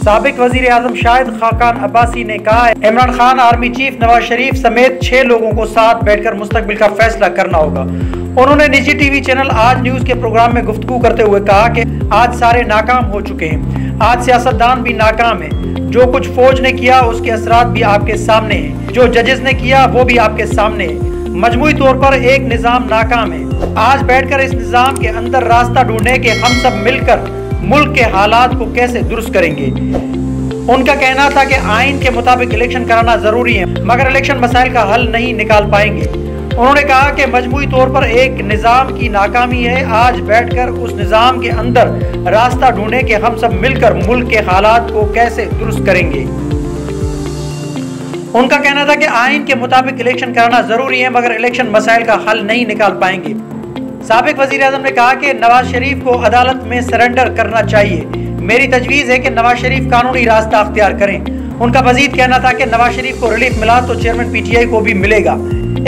साबिक वजीर आजम शाहिद खाकान अब्बासी ने कहा है इमरान खान आर्मी चीफ नवाज शरीफ समेत 6 लोगों को साथ बैठकर मुस्तकबिल का फैसला करना होगा। उन्होंने निजी टीवी चैनल आज न्यूज के प्रोग्राम में गुफ्तगू करते हुए कहा कि आज सारे नाकाम हो चुके हैं, आज सियासतदान भी नाकाम है। जो कुछ फौज ने किया उसके असरात भी आपके सामने हैं, जो जजेस ने किया वो भी आपके सामने है। मजमूई तौर पर एक निजाम नाकाम है। आज बैठकर इस निजाम के अंदर रास्ता ढूंढने के हम सब मिलकर मुल्क के हालात को कैसे दुरुस्त करेंगे। उनका कहना था कि आइन के मुताबिक इलेक्शन कराना जरूरी है, मगर इलेक्शन मसाइल का हल नहीं निकाल पाएंगे। उन्होंने कहा कि मजमूई तौर पर एक निजाम की नाकामी है। आज बैठकर उस निजाम के अंदर रास्ता ढूंढने के हम सब मिलकर मुल्क के हालात को कैसे दुरुस्त करेंगे। उनका कहना था कि आइन के मुताबिक इलेक्शन कराना जरूरी है, मगर इलेक्शन मसाइल का हल नहीं निकाल पाएंगे। साबिक वजीर आजम ने कहा कि नवाज शरीफ को अदालत में सरेंडर करना चाहिए। मेरी तजवीज़ है कि नवाज शरीफ कानूनी रास्ता अख्तियार करें। उनका मजीद कहना था कि नवाज शरीफ को रिलीफ मिला तो चेयरमैन PTI को भी मिलेगा।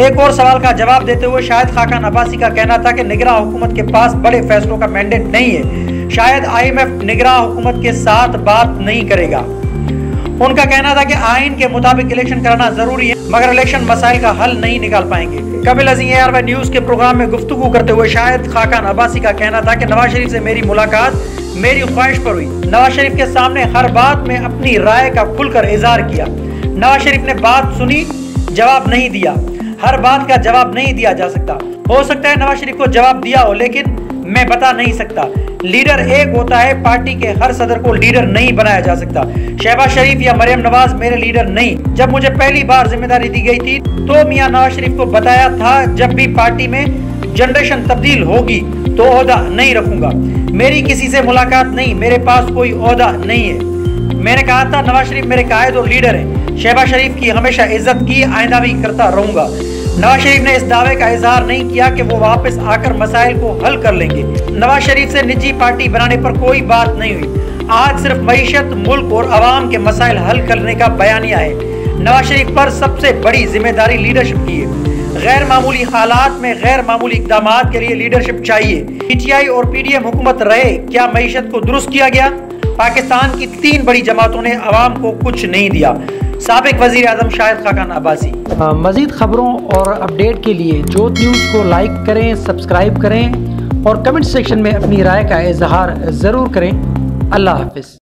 एक और सवाल का जवाब देते हुए शाहिद खाकान अब्बासी का कहना था कि निगरां हुकूमत के पास बड़े फैसलों का मैंडेट नहीं है, शायद IMF निगरां हुकूमत के साथ बात नहीं करेगा। उनका कहना था कि आइन के मुताबिक इलेक्शन कराना जरूरी है, मगर इलेक्शन मसाइल का हल नहीं निकाल पाएंगे। कपिल अजीम ARY न्यूज के प्रोग्राम में गुफ्तगू करते हुए शाहिद खाकान अब्बासी का कहना था कि नवाज शरीफ से मेरी मुलाकात मेरी ख्वाहिश पर हुई। नवाज शरीफ के सामने हर बात में अपनी राय का खुलकर इजहार किया। नवाज शरीफ ने बात सुनी, जवाब नहीं दिया। हर बात का जवाब नहीं दिया जा सकता। हो सकता है नवाज शरीफ को जवाब दिया हो, लेकिन मैं बता नहीं सकता। लीडर एक होता है, पार्टी के हर सदर को लीडर नहीं बनाया जा सकता। शहबाज शरीफ या मरियम नवाज मेरे लीडर नहीं। जब मुझे पहली बार जिम्मेदारी दी गई थी तो मियां नवाज शरीफ को बताया था जब भी पार्टी में जनरेशन तब्दील होगी तो ओहदा नहीं रखूंगा। मेरी किसी से मुलाकात नहीं, मेरे पास कोई ओहदा नहीं है। मैंने कहा था नवाज शरीफ मेरे कायद और लीडर हैं। शहबाज शरीफ की हमेशा इज्जत की, आइंदा भी करता रहूंगा। नवाज शरीफ ने इस दावे का इजहार नहीं किया कि वो वापस आकर मसाइल को हल कर लेंगे। नवाज शरीफ से निजी पार्टी बनाने पर कोई बात नहीं हुई। आज सिर्फ मईशत, मुल्क और अवाम के मसाइल हल करने का बयानिया है। नवाज शरीफ पर सबसे बड़ी जिम्मेदारी लीडरशिप की है। गैर मामूली हालात में गैर मामूली इकदाम के लिए लीडरशिप चाहिए। PTI और PDM हुकूमत रहे, क्या मईशत को दुरुस्त किया गया? पाकिस्तान की 3 बड़ी जमातों ने अवाम को कुछ नहीं दिया। साबिक वजीर आजम शाहिद खाकान अब्बासी। मज़ीद खबरों और अपडेट के लिए जोत न्यूज़ को लाइक करें, सब्सक्राइब करें और कमेंट सेक्शन में अपनी राय का इजहार ज़रूर करें। अल्लाह हाफिज़।